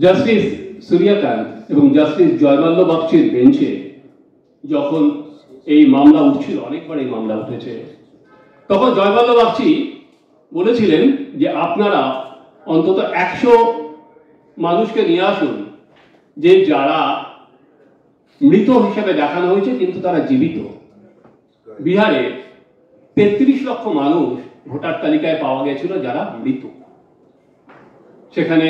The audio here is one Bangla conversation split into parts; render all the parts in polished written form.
জাস্টিস সূর্যকান্ত এবং জাস্টিস জয়মাল্য বাগচির বেঞ্চে যখন এই মামলা উঠছিল, অনেকবার এই মামলা উঠেছে, তখন জয়মাল্য বাগচি বলেছিলেন যে আপনারা অন্তত 100 মানুষকে নিয়ে আসুন যে যারা মৃত হিসেবে দেখানো হয়েছে কিন্তু তারা জীবিত। বিহারে 33 লক্ষ মানুষ ভোটার তালিকায় পাওয়া গেছিল যারা মৃত। সেখানে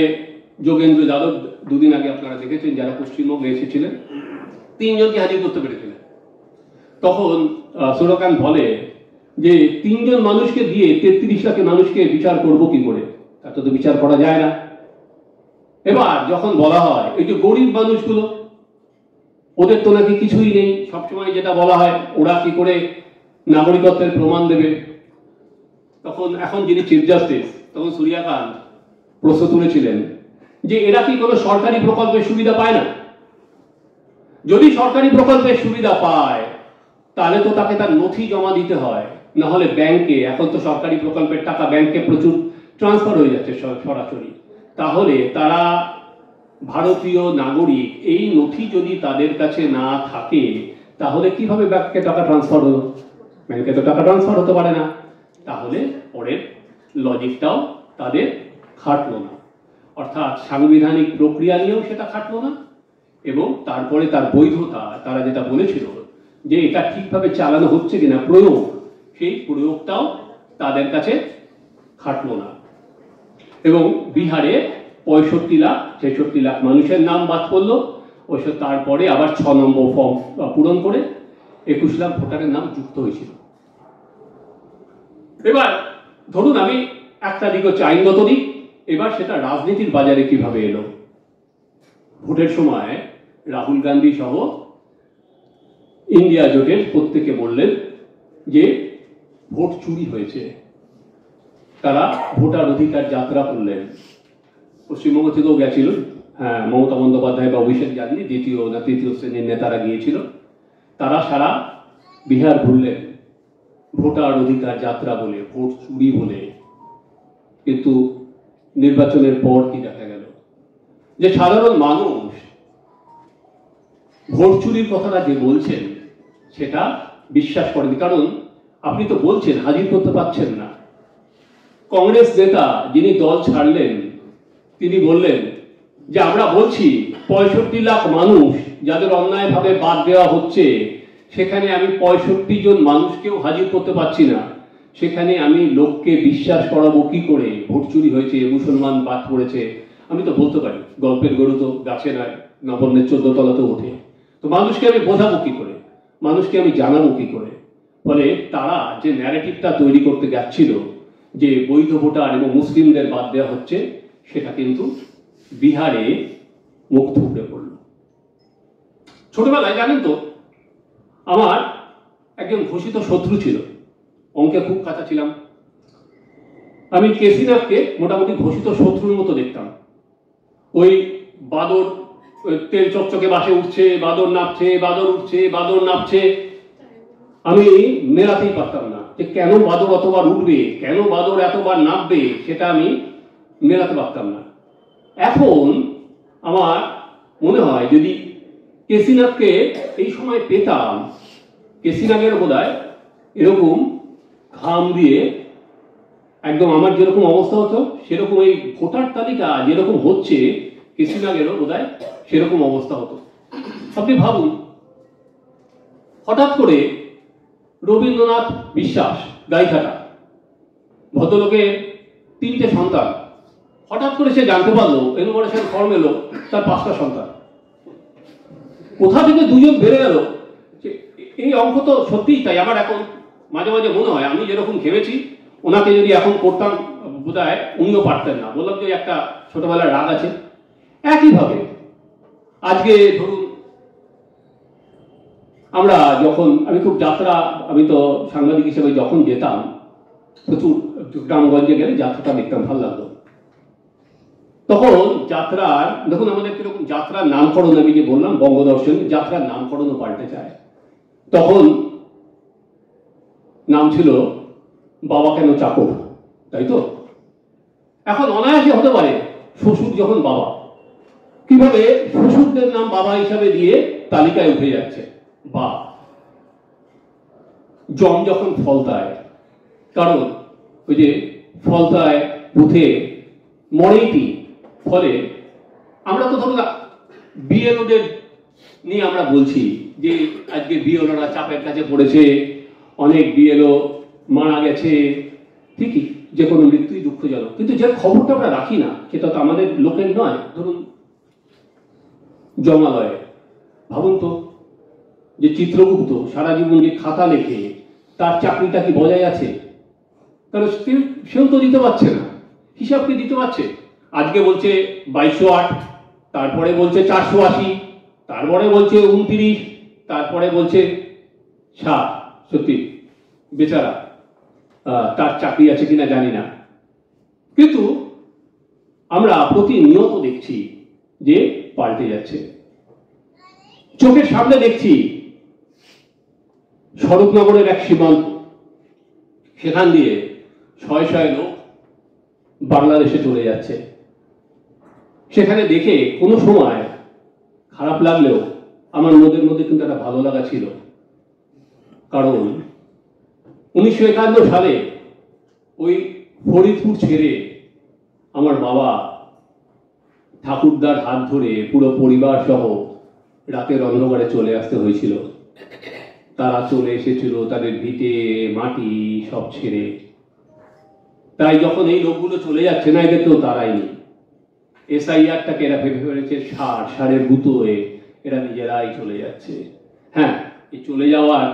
যোগেন্দ্র যাদব দুদিন আগে আপনারা দেখেছেন যারা পশ্চিমবঙ্গে এসেছিলেন, 3 জনকে হাজির করতে পেরেছিলেন। তখন সূর্যকান্ত বলে যে 3 জন মানুষকে দিয়ে 33 লাখ মানুষকে বিচার করব কি করে, এত তো বিচার করা যায় না। এবার যখন বলা হয় এই যে গরিব মানুষগুলো, ওদের তো নাকি কিছুই নেই, সবসময় যেটা বলা হয় ওরা কি করে নাগরিকত্বের প্রমাণ দেবে, তখন এখন যিনি চিফ জাস্টিস তখন সূর্যকান্ত প্রশ্ন তুলেছিলেন যে এরা কি কোনো সরকারি প্রকল্পের সুবিধা পায় না? যদি সরকারি প্রকল্পের সুবিধা পায় তাহলে তো তাকে তার নথি জমা দিতে হয়, না হলে ব্যাংকে, এখন তো সরকারি প্রকল্পের টাকা ব্যাংকে প্রচুর ট্রান্সফার হয়ে যাচ্ছে সরাসরি, তাহলে তারা ভারতীয় নাগরিক, এই নথি যদি তাদের কাছে না থাকে তাহলে কিভাবে ব্যাংকে টাকা ট্রান্সফার হলো? ব্যাংকে তো টাকা ট্রান্সফার হতে পারে না। তাহলে পরের লজিকটাও তাদের খাটলো না, অর্থাৎ সাংবিধানিক প্রক্রিয়া নিয়েও সেটা খাটলো না, এবং তারপরে তার বৈধতা, তারা যেটা বলেছিল যে এটা ঠিকভাবে চালানো হচ্ছে কিনা প্রয়োগ, সেই প্রয়োগটাও তাদের কাছে খাটলো না। এবং বিহারে 65 লাখ 66 লাখ মানুষের নাম বাদ পড়লো, অবশ্য তারপরে আবার 6 নম্বর ফর্ম পূরণ করে 21 লাখ ভোটারের নাম যুক্ত হয়েছিল। এবার ধরুন আমি একটা দিকে আইনগত দিক, এবার সেটা রাজনীতির বাজারে কিভাবে এলো। ভোটের সময় রাহুল গান্ধী সহ ইন্ডিয়া জোটের প্রত্যেকে বললেন যে ভোট চুরি হয়েছে, তারা ভোটার অধিকার যাত্রা করলেন। পশ্চিমবঙ্গ থেকেও গেছিল, হ্যাঁ, মমতা বন্দ্যোপাধ্যায় বা অভিষেক যাননি, দ্বিতীয় না তৃতীয় শ্রেণীর নেতারা গিয়েছিল, তারা সারা বিহার ঘুরলেন ভোটার অধিকার যাত্রা বলে, ভোট চুরি বলে। কিন্তু নির্বাচনের পর কি দেখা গেল, যে সাধারণ মানুষ ভোট চুরির কথাটা যে বলছেন সেটা বিশ্বাস করেনি, কারণ আপনি তো বলছেন হাজির করতে পারছেন না। কংগ্রেস নেতা যিনি দল ছাড়লেন তিনি বললেন যে আমরা বলছি 65 লাখ মানুষ যাদের অন্যায়ভাবে বাদ দেওয়া হচ্ছে, সেখানে আমি 65 জন মানুষকেও হাজির করতে পারছি না, সেখানে আমি লোককে বিশ্বাস করাবো কি করে ভোট চুরি হয়েছে, মুসলমান বাদ পড়েছে। আমি তো বলতে পারি গল্পের গরু তো গাছে নয়, নবান্নের 14 তলাতে ওঠে, তো মানুষকে আমি বোঝাবো কি করে, মানুষকে আমি জানাবো কি করে। ফলে তারা যে ন্যারেটিভটা তৈরি করতে যাচ্ছিল যে বৈধ ভোটার এবং মুসলিমদের বাদ দেওয়া হচ্ছে, সেটা কিন্তু বিহারে মুখ থুবড়ে পড়ল। ছোটবেলায় জানেন তো আমার একজন ঘোষিত শত্রু ছিল, অঙ্কে খুব কাঁচা ছিলাম, আমি কেসিনাথকে মোটামুটি ঘোষিত শত্রুর মতো দেখতাম। ওই বাদর তেল চকচকে বাসে উঠছে, বাদর নামছে, বাদর উঠছে, বাদর নামছে, আমি মেলাতেই পারতাম না যে কেন বাদর অতবার উঠবে, কেন বাদর এতবার নামবে, সেটা আমি মেলাতে পারতাম না। এখন আমার মনে হয় যদি কেসিনাথকে এই সময় পেতাম, কেসিনাথের বোধহয় এরকম ঘাম দিয়ে একদম আমার যেরকম অবস্থা হতো সেরকম এই ভোটার তালিকা যেরকম হচ্ছে কেসিনাথেরও বোধহয় সেরকম অবস্থা হতো। আপনি ভাবুন, হঠাৎ করে রবীন্দ্রনাথ বিশ্বাস গাইঘাটা, ভদ্রলোকের 3টে সন্তান, হঠাৎ করে সে জানতে পারলো এনুমারেশন ফর্ম এলো তার 5টা সন্তান, কোথা থেকে 2 জন বেড়ে গেল। এই অঙ্ক তো সত্যিই তাই। আমার এখন মাঝে মাঝে মনে হয় আমি যেরকম ভেবেছি ওনাকে যদি এখন করতাম বোধহয় উনিও পারতেন না। বললাম যে একটা ছোটবেলার রাগ আছে। একইভাবে আজকে ধরুন আমরা যখন, আমি খুব যাত্রা, আমি তো সাংবাদিক হিসেবে যখন যেতাম প্রচুর গ্রামগঞ্জে গেলে যাত্রাটা দেখতাম, ভালো লাগতো। তখন যাত্রার, দেখুন আমাদের কিরকম যাত্রার নামকরণ, আমি যে বললাম বঙ্গদর্শন, যাত্রার নামকরণও পাল্টে যায়। তখন নাম ছিল বাবা কেন চাকর, তাই তো? এখন অনায়াসে হতে পারে শ্বশুর যখন বাবা, কিভাবে শ্বশুরদের নাম বাবা হিসাবে দিয়ে তালিকায় উঠে যাচ্ছে। বা জম যখন ফলতায়, কারণ ওই যে ফলতায় উঠে মরেইটি, ফলে আমরা তো ধরুন বিএলওদের নিয়ে আমরা বলছি যে আজকে বিএলওরা চাপের কাছে পড়েছে, অনেক বিএলও মারা গেছে, ঠিকই, যে কোনো মৃত্যুই দুঃখজনক, কিন্তু যে খবরটা আমরা রাখি না সেটা তো আমাদের লোকের নয়। ধরুন জমালয়ে ভাবুন তো, যে চিত্রগুপ্ত সারা জীবন যে খাতা লেখে, তার চাকরিটা কি বজায় আছে? কারণ সেও তো দিতে পারছে না, হিসাব কি দিতে পারছে? আজকে বলছে 2208, তারপরে বলছে 480, তারপরে বলছে 29, তারপরে বলছে 7। সত্যি বেচারা, তার চাকরি আছে কিনা জানি না, কিন্তু আমরা প্রতিনিয়ত দেখছি যে পাল্টে যাচ্ছে। চোখের সামনে দেখছি স্বরূপনগরের এক সীমান্ত, সেখান দিয়ে শয়ে শয়ে লোক বাংলাদেশে চলে যাচ্ছে। সেখানে দেখে কোনো সময় খারাপ লাগলেও আমার মনের মধ্যে কিন্তু একটা ভালো লাগা ছিল, কারণ 1951 সালে ওই ফরিদপুর ছেড়ে আমার বাবা ঠাকুরদার হাত ধরে পুরো পরিবার সহ রাতের অন্ধকারে চলে আসতে হয়েছিল। তারা চলে এসেছিল তাদের ভিটে মাটি সব ছেড়ে। তাই যখন এই লোকগুলো চলে যাচ্ছে না, এদের তো তারাইনি, এসআইআরটাকে এরা ভেবে ফেলেছে সারের গুঁতো হয়ে এরা নিজেরাই চলে যাচ্ছে। হ্যাঁ, এই চলে যাওয়ার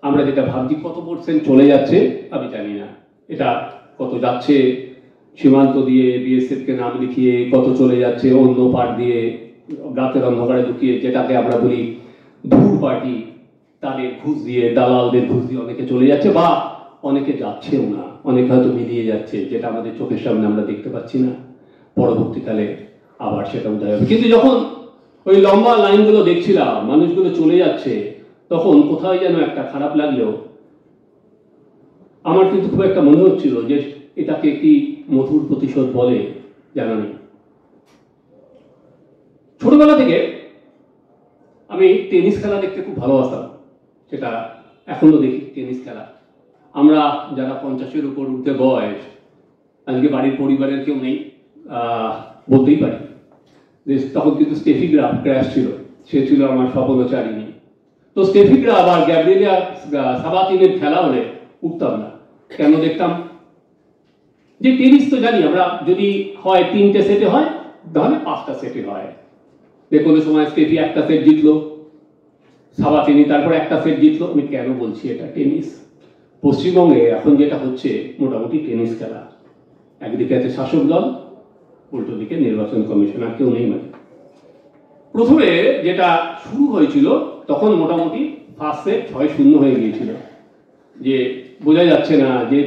আমরা যেটা ভাবছি কত % চলে যাচ্ছে আমি জানি না, এটা কত যাচ্ছে সীমান্ত দিয়ে বিএসএফ কে নাম লিখিয়ে, কত চলে যাচ্ছে অন্য পার্ট দিয়ে রাতের অন্ধকারে ঢুকিয়ে, যেটাকে আমরা বলি ধূর পার্টি, তাদের ঘুষ দিয়ে, দালালদের ঘুষ দিয়ে অনেকে চলে যাচ্ছে, বা অনেকে যাচ্ছেও না, অনেকে হয়তো মিলিয়ে যাচ্ছে, যেটা আমাদের চোখের সামনে আমরা দেখতে পাচ্ছি না, পরবর্তীকালে আবার সেটা উদয় হবে। কিন্তু যখন ওই লম্বা লাইনগুলো দেখছিলাম, মানুষগুলো চলে যাচ্ছে, তখন কোথায় যেন একটা খারাপ লাগলেও আমার কিন্তু খুব একটা মনে হচ্ছিল যে এটাকে কি মধুর প্রতিশোধ বলে জানা নেই। ছোটবেলা থেকে আমি টেনিস খেলা দেখতে খুব ভালোবাসতাম, সেটা এখনো দেখি টেনিস খেলা। আমরা যারা 50-এর উপর উঠতে বয়স, আজকে বাড়ির পরিবারের কেউ নেই বলতেই পারি, তখন কিন্তু স্টেফি গ্রাফ ক্র্যাশ ছিল, সে ছিল আমার স্বপ্নচারিণী। তো স্টেফি গ্রাফ আর গ্যাব্রিয়েলা সাবাতিনের খেলা হলে উঠতাম না। কেন দেখতাম? যে টেনিস তো জানি আমরা, যদি হয় 3টে সেটে হয়, তাহলে 5টা সেটে হয়। যে কোনো সময় স্টেফি একটা সেট জিতলো, সাবাতিনি তারপর একটা সেট জিতলো। আমি কেন বলছি এটা? টেনিস পশ্চিমবঙ্গে এখন যেটা হচ্ছে মোটামুটি টেনিস খেলা, একদিকে আছে শাসক দল, উল্টো দিকে নির্বাচন কমিশন, আর কেউ নেই। মানে প্রথমে যেটা শুরু হয়েছিল তখন মোটামুটি ফার্স্ট সেট 6-0 হয়ে গিয়েছিল, যে বোঝা যাচ্ছে না, যে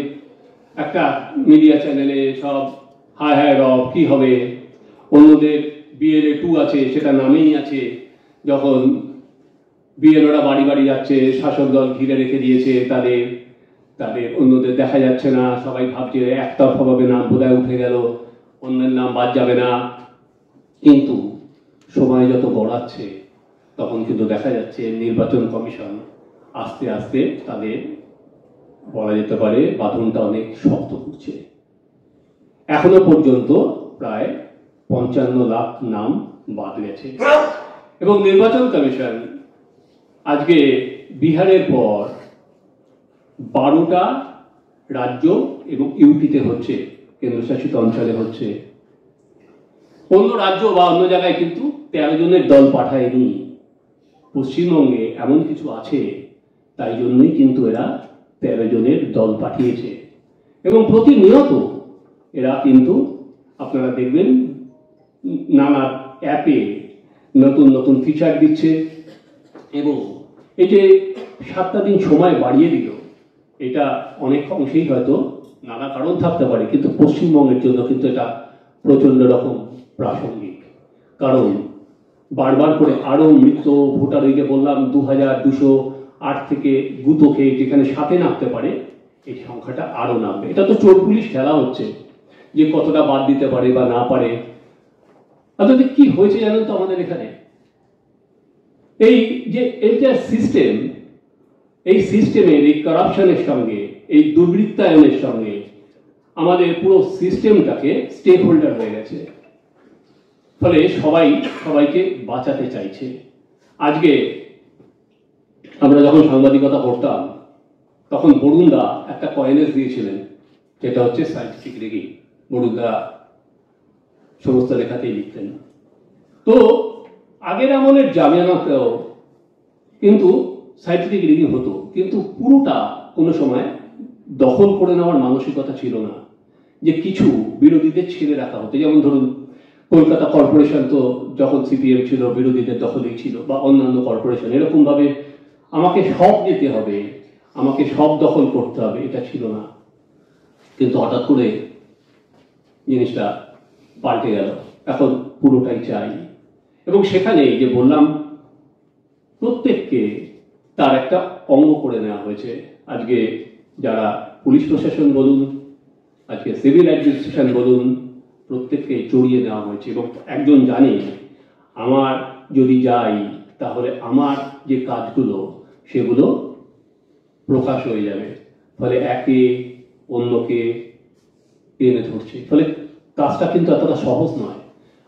একটা মিডিয়া চ্যানেলে সব হাই হাই রব কি হবে, অন্যদের বিএলএ 2 আছে সেটা নামেই আছে। যখন বিএলওরা বাড়ি বাড়ি যাচ্ছে, শাসক দল ঘিরে রেখে দিয়েছে তাদের, অন্যদের দেখা যাচ্ছে না, সবাই ভাবছে একতরফাভাবে নাম বোধহয় উঠে গেল, অন্যের নাম বাদ যাবে না। কিন্তু সময় যত গড়াচ্ছে তখন কিন্তু দেখা যাচ্ছে নির্বাচন কমিশন আস্তে আস্তে তাদের, বলা যেতে পারে, বাঁধনটা অনেক শক্ত করছে। এখনো পর্যন্ত প্রায় 55 লাখ নাম বাদ গেছে, এবং নির্বাচন কমিশন আজকে বিহারের পর 12টা রাজ্য এবং ইউপিতে হচ্ছে, কেন্দ্রশাসিত অঞ্চলে হচ্ছে। অন্য রাজ্য বা অন্য জায়গায় কিন্তু 13 জনের দল পাঠায়নি। পশ্চিমবঙ্গে এমন কিছু আছে, তাই জন্যই কিন্তু এরা 13 জনের দল পাঠিয়েছে, এবং প্রতিনিয়ত এরা কিন্তু আপনারা দেখবেন নানা অ্যাপে নতুন নতুন ফিচার দিচ্ছে। এবং এই যে 7টা দিন সময় বাড়িয়ে দিল, এটা অনেক অংশেই হয়তো নানা কারণ থাকতে পারে, কিন্তু পশ্চিমবঙ্গের জন্য কিন্তু এটা প্রচন্ড রকম প্রাসঙ্গিক। কারণ বারবার করে আরো মৃত ভোটার, ওই যে বললাম 2208 থেকে গুঁতো খেয়ে যেখানে 7-এ নামতে পারে, এই সংখ্যাটা আরো নামবে। এটা তো চোর পুলিশ খেলা হচ্ছে, যে কতটা বাদ দিতে পারে বা না পারে। আপনাদের কি হয়েছে জানেন তো আমাদের এখানে? এই যে এইটা সিস্টেম, এই সিস্টেমের এই কারাপশনের সঙ্গে, এই দুর্বৃত্তায়নের সঙ্গে আমাদের পুরো সিস্টেমটাকে স্টেক হোল্ডার হয়ে গেছে। ফলে সবাই সবাইকে বাঁচাতে চাইছে। আজকে আমরা যখন সাংবাদিকতা করতাম তখন বরুণদা একটা কয়েনেস দিয়েছিলেন, যেটা হচ্ছে সায়েন্টিফিক রিগিং। বরুণদা সমস্ত লেখাতেই লিখতেন। তো আগের আমলের জামিয়ানাতেও কিন্তু সায়েন্টিফিক রিগিং হতো, কিন্তু পুরোটা কোনো সময় দখল করে নেওয়ার মানসিকতা ছিল না, যে কিছু বিরোধীদের ছেড়ে রাখা হতো। যেমন ধরুন কলকাতা কর্পোরেশন তো যখন সিপিএম ছিল বিরোধীদের দখলেই ছিল, বা অন্যান্য কর্পোরেশন, এরকম ভাবে আমাকে সব দিতে হবে, আমাকে সব দখল করতে হবে, এটা ছিল না। কিন্তু হঠাৎ করে জিনিসটা পাল্টে গেল, এখন পুরোটাই চাই। এবং সেখানে যে বললাম, প্রত্যেককে তার একটা অঙ্গ করে নেওয়া হয়েছে। আজকে যারা পুলিশ প্রশাসন বলুন, আজকে সিভিল অ্যাডমিনিস্ট্রেশন বলুন, প্রত্যেককে জড়িয়ে নেওয়া হয়েছে। এবং একজন জানে আমার যদি যাই তাহলে আমার যে কাজগুলো সেগুলো প্রকাশ হয়ে যাবে। ফলে একে অন্যকে টেনে ধরছে। ফলে কাজটা কিন্তু এতটা সহজ নয়।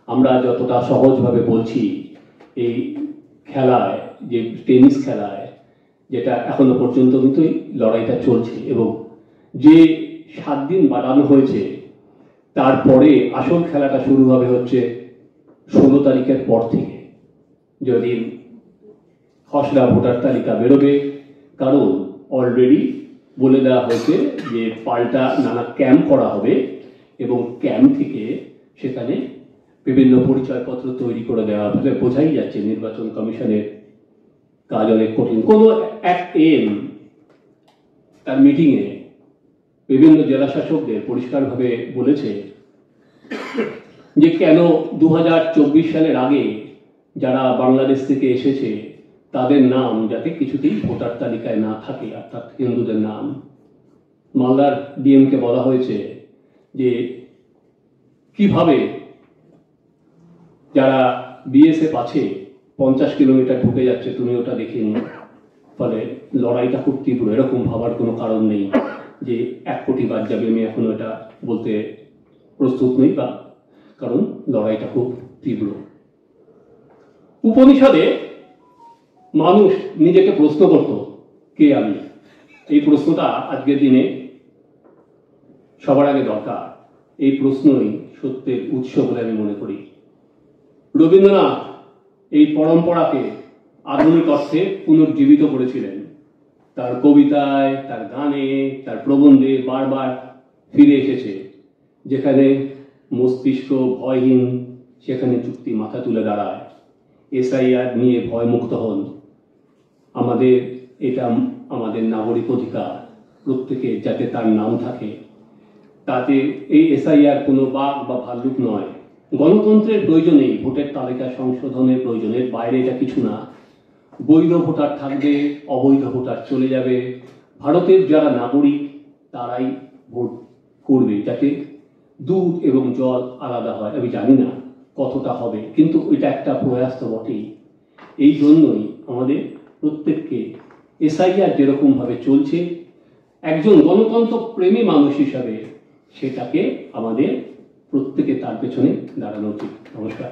আমরা যতটা সহজভাবে বলছি, এই খেলায়, যে টেনিস খেলায়, যেটা এখনো পর্যন্ত কিন্তু লড়াইটা চলছে, এবং যে 7 দিন বাড়ানো হয়েছে, তারপরে আসল খেলাটা শুরু হবে হচ্ছে 16 তারিখের পর থেকে, যদি খসড়া ভোটার তালিকা বেরোবে। কারণ অলরেডি বলে দেওয়া হয়েছে যে পাল্টা নানা ক্যাম্প করা হবে, এবং ক্যাম্প থেকে সেখানে বিভিন্ন পরিচয়পত্র তৈরি করে দেওয়া হবে। বোঝাই যাচ্ছে নির্বাচন কমিশনের কাজ অনেক কঠিন। কোনো এক তার মিটিংয়ে বিভিন্ন জেলা শাসকদের পরিষ্কারভাবে বলেছে যে কেন 2024 সালের আগে যারা বাংলাদেশ থেকে এসেছে তাদের নাম যাতে কিছুতেই ভোটার তালিকায় না থাকে, অর্থাৎ হিন্দুদের নাম। মালদার ডিএমকে বলা হয়েছে যে কিভাবে যারা বিএসএফ আছে 50 কিলোমিটার ঢুকে যাচ্ছে, তুমি ওটা দেখে নিও। ফলে লড়াইটা খুব তীব্র। এরকম ভাবার কোনো কারণ নেই যে 1 কোটি বাদ যাবে, আমি এখন এটা বলতে প্রস্তুত নই, বা কারণ লড়াইটা খুব তীব্র। উপনিষদে মানুষ নিজেকে প্রশ্ন করত, কে আমি? এই প্রশ্নটা আজকের দিনে সবার আগে দরকার। এই প্রশ্নই সত্যের উৎস বলে আমি মনে করি। রবীন্দ্রনাথ এই পরম্পরাকে আধুনিক অর্থে পুনর্জীবিত করেছিলেন। তার কবিতায়, তার গানে, তার প্রবন্ধে বারবার ফিরে এসেছে। যেখানে মস্তিষ্ক ভয়হীন, সেখানে যুক্তি মাথা তুলে দাঁড়ায়। এসআইআর নিয়ে ভয়মুক্ত হন। এটা আমাদের নাগরিক অধিকার, প্রত্যেকে যাতে তার নাম থাকে। তাতে এই এসআইআর কোনো বাঘ বা ভাল্লুক নয়। গণতন্ত্রের প্রয়োজনেই ভোটের তালিকা সংশোধনের প্রয়োজনের বাইরে এটা কিছু না। বৈধ ভোটার থাকবে, অবৈধ ভোটার চলে যাবে। ভারতের যারা নাগরিক তারাই ভোট করবে, যাতে দুধ এবং জল আলাদা হয়। আমি জানি না কতটা হবে, কিন্তু এটা একটা প্রয়াস তো বটেই। এই জন্যই আমাদের প্রত্যেককে এসআইআর যেরকম ভাবে চলছে, একজন গণতন্ত্র প্রেমী মানুষ হিসাবে সেটাকে আমাদের প্রত্যেকে তার পেছনে দাঁড়ানো উচিত। নমস্কার।